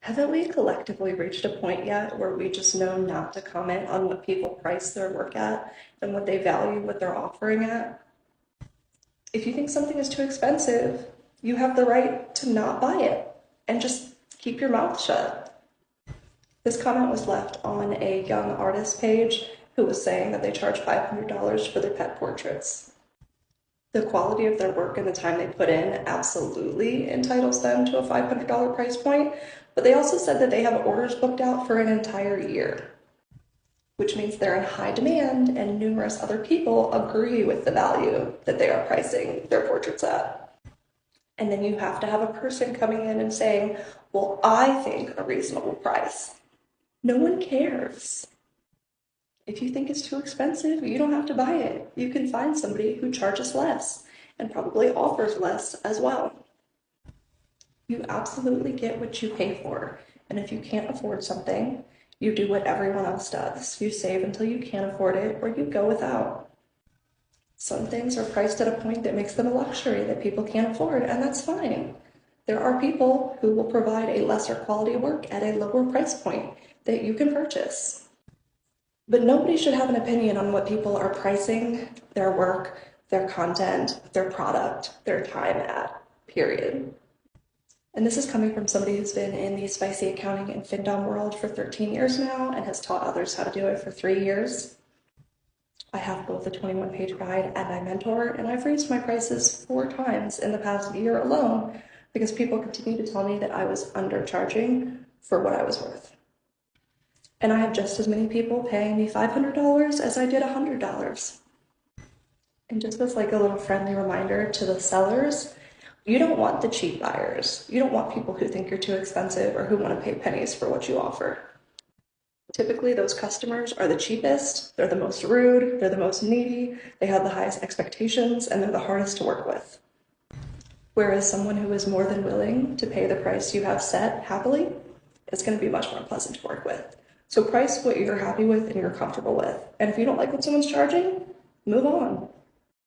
Haven't we collectively reached a point yet where we just know not to comment on what people price their work at and what they value what they're offering at? If you think something is too expensive, you have the right to not buy it and just keep your mouth shut. This comment was left on a young artist page who was saying that they charge $500 for their pet portraits. The quality of their work and the time they put in absolutely entitles them to a $500 price point, but they also said that they have orders booked out for an entire year, which means they're in high demand and numerous other people agree with the value that they are pricing their portraits at. And then you have to have a person coming in and saying, well, I think a reasonable price. No one cares. If you think it's too expensive, you don't have to buy it. You can find somebody who charges less and probably offers less as well. You absolutely get what you pay for. And if you can't afford something, you do what everyone else does. You save until you can't afford it, or you go without. Some things are priced at a point that makes them a luxury that people can't afford, and that's fine. There are people who will provide a lesser quality work at a lower price point that you can purchase. But nobody should have an opinion on what people are pricing their work, their content, their product, their time at, period. And this is coming from somebody who's been in the spicy accounting and FinDom world for 13 years now and has taught others how to do it for 3 years. I have both a 21-page guide and I mentor, and I've raised my prices 4 times in the past year alone because people continue to tell me that I was undercharging for what I was worth. And I have just as many people paying me $500 as I did $100. And just as like a little friendly reminder to the sellers, you don't want the cheap buyers. You don't want people who think you're too expensive or who want to pay pennies for what you offer. Typically, those customers are the cheapest, they're the most rude, they're the most needy, they have the highest expectations, and they're the hardest to work with. Whereas someone who is more than willing to pay the price you have set happily is going to be much more pleasant to work with. So price what you're happy with and you're comfortable with. And if you don't like what someone's charging, move on.